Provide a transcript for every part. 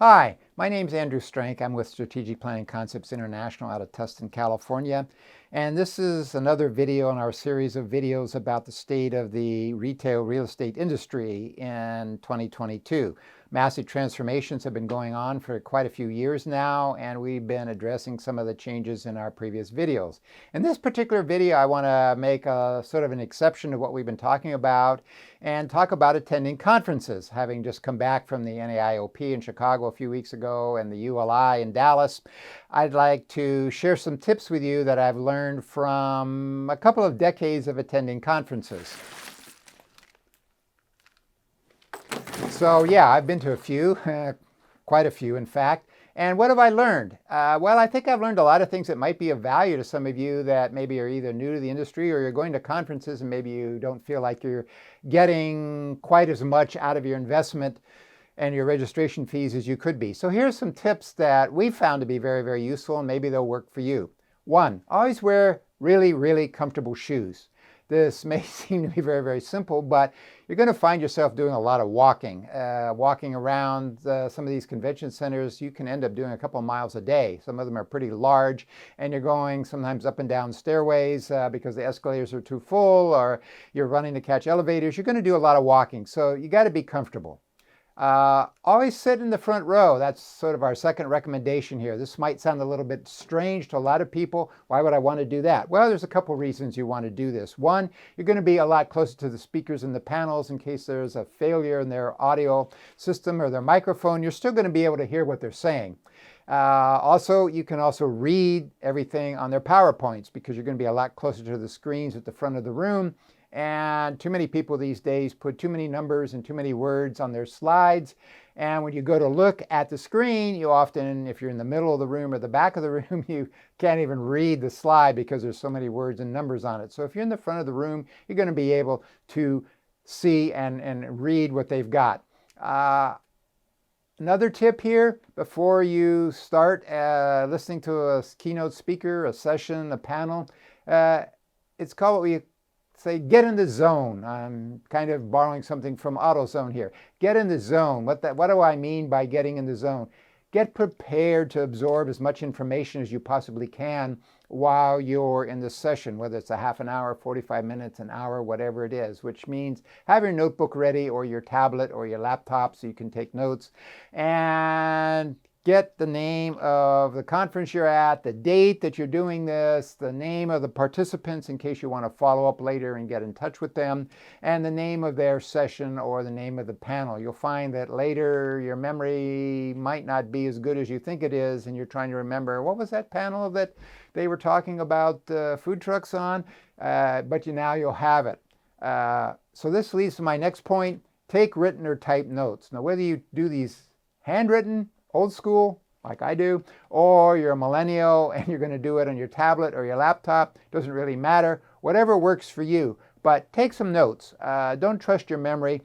Hi, my name's Andrew Strank. I'm with Strategic Planning Concepts International out of Tustin, California. And this is another video in our series of videos about the state of the retail real estate industry in 2022. Massive transformations have been going on for quite a few years now, and we've been addressing some of the changes in our previous videos. In this particular video, I want to make a sort of an exception to what we've been talking about and talk about attending conferences. Having just come back from the NAIOP in Chicago a few weeks ago and the ULI in Dallas, I'd like to share some tips with you that I've learned from a couple of decades of attending conferences. So yeah, I've been to a few, quite a few in fact. And what have I learned? Well, I think I've learned a lot of things that might be of value to some of you that maybe are either new to the industry or you're going to conferences and maybe you don't feel like you're getting quite as much out of your investment and your registration fees as you could be. So here's some tips that we found to be very, very useful, and maybe they'll work for you. One, always wear really, really comfortable shoes. This may seem to be very, very simple, but you're going to find yourself doing a lot of walking. Walking around some of these convention centers, you can end up doing a couple of miles a day. Some of them are pretty large, and you're going sometimes up and down stairways because the escalators are too full, or you're running to catch elevators. You're going to do a lot of walking, so you got to be comfortable. Always sit in the front row. That's sort of our second recommendation here. This might sound a little bit strange to a lot of people. Why would I want to do that? Well, there's a couple reasons you want to do this. One, you're going to be a lot closer to the speakers and the panels in case there's a failure in their audio system or their microphone. You're still going to be able to hear what they're saying. Also, you can also read everything on their PowerPoints because you're going to be a lot closer to the screens at the front of the room. And too many people these days put too many numbers and too many words on their slides. And when you go to look at the screen, you often, if you're in the middle of the room or the back of the room, you can't even read the slide because there's so many words and numbers on it. So if you're in the front of the room, you're going to be able to see and read what they've got. Another tip here, before you start listening to a keynote speaker, a session, a panel, it's called what we say, get in the zone. I'm kind of borrowing something from AutoZone here. Get in the zone. What do I mean by getting in the zone? Get prepared to absorb as much information as you possibly can while you're in the session, whether it's a half an hour, 45 minutes, an hour, whatever it is, which means have your notebook ready or your tablet or your laptop so you can take notes, and get the name of the conference you're at, the date that you're doing this, the name of the participants in case you want to follow up later and get in touch with them, and the name of their session or the name of the panel. You'll find that later your memory might not be as good as you think it is, and you're trying to remember, what was that panel that they were talking about food trucks on? But now you'll have it. So this leads to my next point. Take written or typed notes. Now, whether you do these handwritten, old school, like I do, or you're a millennial and you're going to do it on your tablet or your laptop, doesn't really matter. Whatever works for you. But take some notes. Don't trust your memory.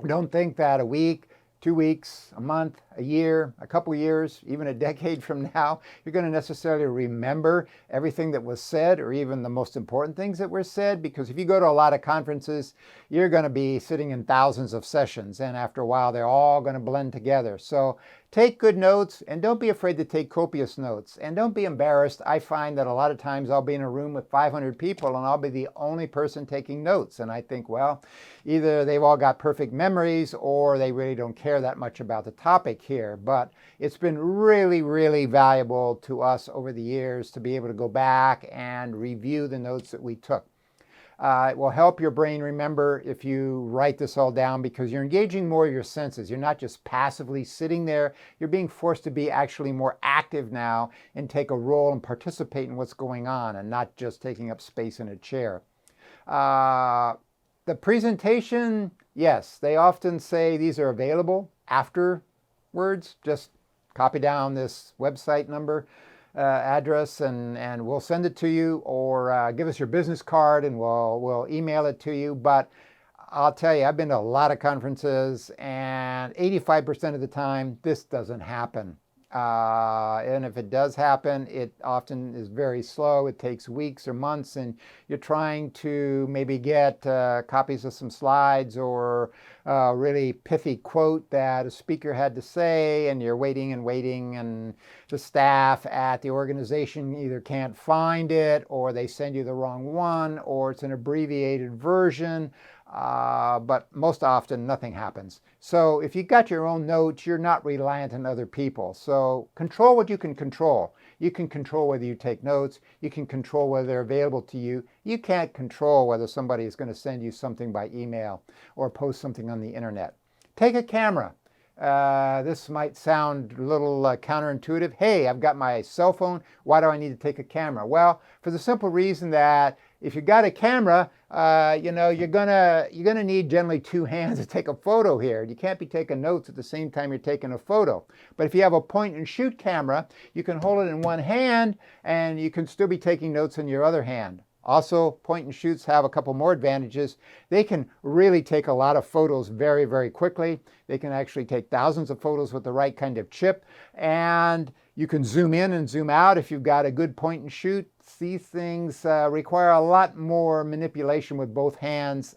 Don't think that a week, 2 weeks, a month, a year, a couple years, even a decade from now, you're going to necessarily remember everything that was said or even the most important things that were said, because if you go to a lot of conferences, you're going to be sitting in thousands of sessions, and after a while they're all going to blend together. So take good notes, and don't be afraid to take copious notes, and don't be embarrassed. I find that a lot of times I'll be in a room with 500 people and I'll be the only person taking notes, and I think, well, either they've all got perfect memories or they really don't care that much about the topic here. But it's been really, really valuable to us over the years to be able to go back and review the notes that we took. It will help your brain remember if you write this all down, because you're engaging more of your senses. You're not just passively sitting there. You're being forced to be actually more active now and take a role and participate in what's going on, and not just taking up space in a chair. The presentation, yes, they often say these are available afterwards. Just copy down this website number, address, and we'll send it to you, or give us your business card and we'll email it to you. But I'll tell you, I've been to a lot of conferences, and 85% of the time this doesn't happen. And if it does happen, it often is very slow. It takes weeks or months, and you're trying to maybe get copies of some slides or a really pithy quote that a speaker had to say, and you're waiting and waiting, and the staff at the organization either can't find it, or they send you the wrong one, or it's an abbreviated version. But most often nothing happens. So if you got your own notes, you're not reliant on other people. So control what you can control. You can control whether you take notes. You can control whether they're available to you. You can't control whether somebody is going to send you something by email or post something on the internet. Take a camera. This might sound a little counterintuitive. Hey, I've got my cell phone. Why do I need to take a camera? Well, for the simple reason that if you got a camera, you're gonna need generally two hands to take a photo here. You can't be taking notes at the same time you're taking a photo. But if you have a point and shoot camera, you can hold it in one hand and you can still be taking notes in your other hand. Also, point and shoots have a couple more advantages. They can really take a lot of photos very, very quickly. They can actually take thousands of photos with the right kind of chip. And you can zoom in and zoom out if you've got a good point and shoot. These things require a lot more manipulation with both hands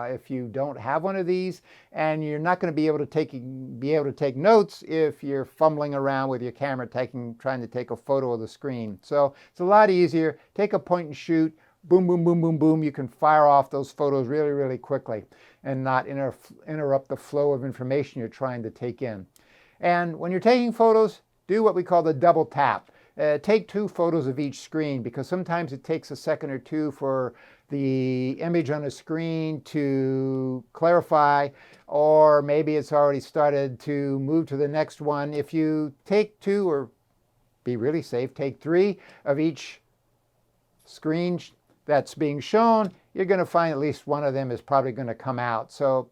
if you don't have one of these, and you're not going to be able to take notes if you're fumbling around with your camera trying to take a photo of the screen. So it's a lot easier. Take a point and shoot. Boom, boom, boom, boom, boom. You can fire off those photos really, really quickly and not interrupt the flow of information you're trying to take in. And when you're taking photos, do what we call the double tap. Take two photos of each screen, because sometimes it takes a second or two for the image on a screen to clarify, or maybe it's already started to move to the next one. If you take two, or be really safe, take three of each screen that's being shown, you're going to find at least one of them is probably going to come out. So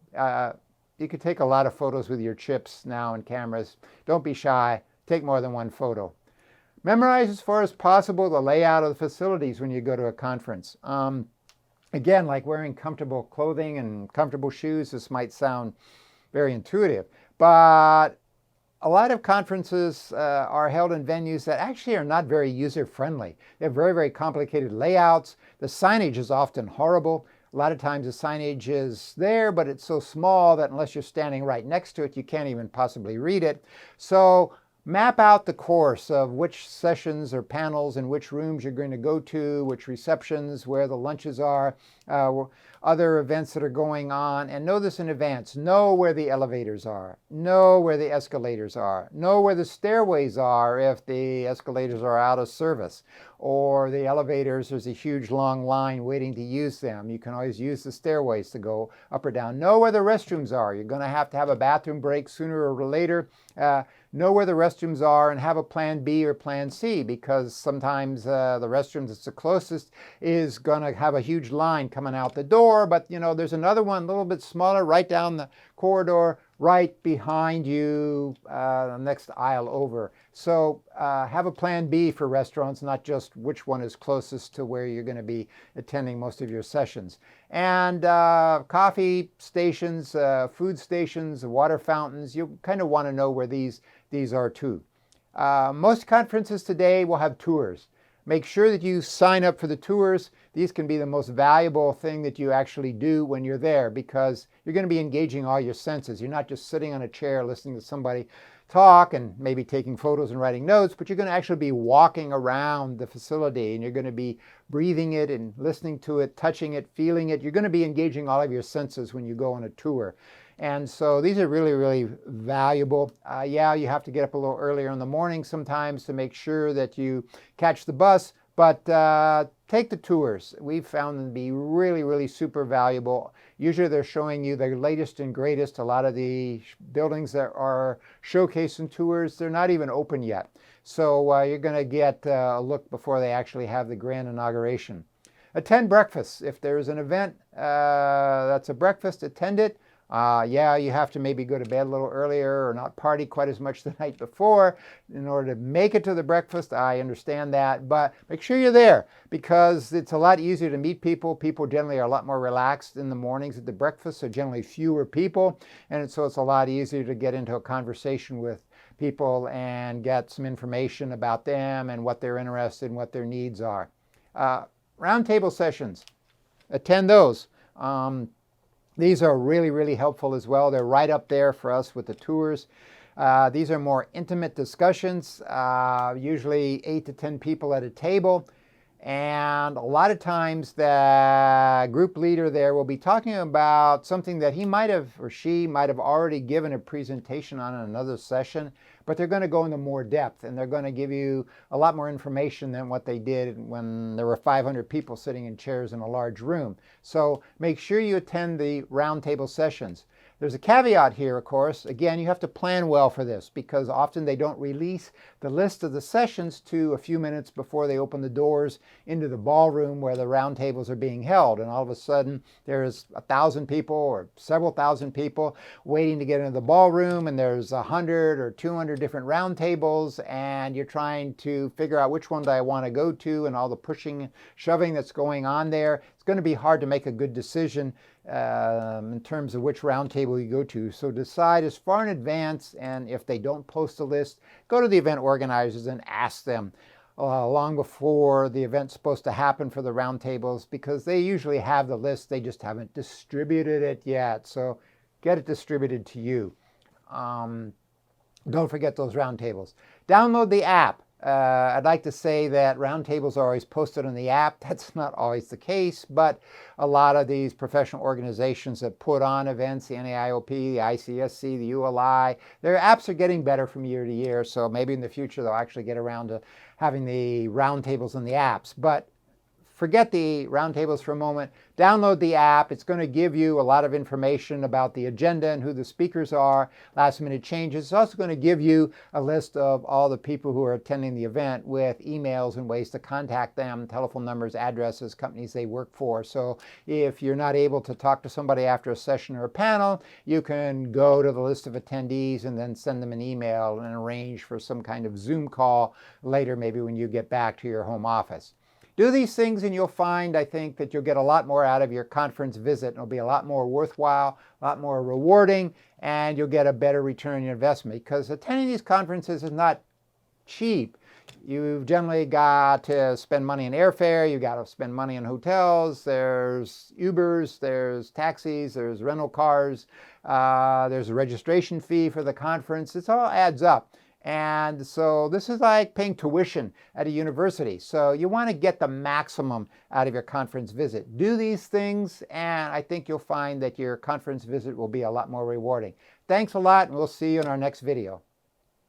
you could take a lot of photos with your chips now and cameras. Don't be shy. Take more than one photo. Memorize as far as possible the layout of the facilities when you go to a conference. Again, like wearing comfortable clothing and comfortable shoes, this might sound very intuitive, but a lot of conferences are held in venues that actually are not very user-friendly. They have very, very complicated layouts. The signage is often horrible. A lot of times the signage is there, but it's so small that unless you're standing right next to it, you can't even possibly read it. So map out the course of which sessions or panels and which rooms you're going to go to, which receptions, where the lunches are, other events that are going on, and know this in advance. Know where the elevators are. Know where the escalators are. Know where the stairways are if the escalators are out of service, or the elevators, there's a huge long line waiting to use them. You can always use the stairways to go up or down. Know where the restrooms are. You're going to have a bathroom break sooner or later. Know where the restrooms are and have a plan B or plan C, because sometimes the restroom that's the closest is going to have a huge line coming out the door, but there's another one a little bit smaller right down the corridor right behind you, the next aisle over. So have a plan B for restaurants, not just which one is closest to where you're going to be attending most of your sessions. And coffee stations, food stations, water fountains, you kind of want to know where these are too. Most conferences today will have tours. Make sure that you sign up for the tours. These can be the most valuable thing that you actually do when you're there, because you're going to be engaging all your senses. You're not just sitting on a chair listening to somebody talk and maybe taking photos and writing notes, but you're going to actually be walking around the facility, and you're going to be breathing it and listening to it, touching it, feeling it. You're going to be engaging all of your senses when you go on a tour. And so these are really, really valuable. Yeah, you have to get up a little earlier in the morning sometimes to make sure that you catch the bus, but take the tours. We've found them to be really, really super valuable. Usually they're showing you the latest and greatest. A lot of the buildings that are showcasing tours, they're not even open yet. So you're going to get a look before they actually have the grand inauguration. Attend breakfasts. If there's an event that's a breakfast, attend it. Yeah, you have to maybe go to bed a little earlier or not party quite as much the night before in order to make it to the breakfast. I understand that, but make sure you're there, because it's a lot easier to meet people. People generally are a lot more relaxed in the mornings at the breakfast, so generally fewer people, and so it's a lot easier to get into a conversation with people and get some information about them and what they're interested in, what their needs are. Roundtable sessions, attend those. These are really, really helpful as well. They're right up there for us with the tours. These are more intimate discussions, usually 8 to 10 people at a table. And a lot of times the group leader there will be talking about something that he might have or she might have already given a presentation on in another session, but they're going to go into more depth and they're going to give you a lot more information than what they did when there were 500 people sitting in chairs in a large room. So make sure you attend the roundtable sessions. There's a caveat here, of course. Again, you have to plan well for this because often they don't release the list of the sessions to a few minutes before they open the doors into the ballroom where the roundtables are being held. And all of a sudden, there's 1,000 people or several thousand people waiting to get into the ballroom, and there's 100 or 200 different roundtables, and you're trying to figure out which one do I want to go to, and all the pushing, shoving that's going on there. It's going to be hard to make a good decision in terms of which roundtable you go to. So decide as far in advance, and if they don't post a list, go to the event organizers and ask them long before the event's supposed to happen for the roundtables, because they usually have the list, they just haven't distributed it yet. So get it distributed to you. Don't forget those roundtables. Download the app. I'd like to say that roundtables are always posted on the app. That's not always the case, but a lot of these professional organizations that put on events, the NAIOP, the ICSC, the ULI, their apps are getting better from year to year, so maybe in the future they'll actually get around to having the roundtables in the apps. But forget the roundtables for a moment. Download the app. It's going to give you a lot of information about the agenda and who the speakers are, last minute changes. It's also going to give you a list of all the people who are attending the event with emails and ways to contact them, telephone numbers, addresses, companies they work for. So if you're not able to talk to somebody after a session or a panel, you can go to the list of attendees and then send them an email and arrange for some kind of Zoom call later, maybe when you get back to your home office. Do these things and you'll find, I think, that you'll get a lot more out of your conference visit. It'll be a lot more worthwhile, a lot more rewarding, and you'll get a better return on your investment, because attending these conferences is not cheap. You've generally got to spend money on airfare, you've got to spend money on hotels, there's Ubers, there's taxis, there's rental cars, there's a registration fee for the conference. It all adds up. And so this is like paying tuition at a university. So you want to get the maximum out of your conference visit. Do these things, and I think you'll find that your conference visit will be a lot more rewarding. Thanks a lot, and we'll see you in our next video.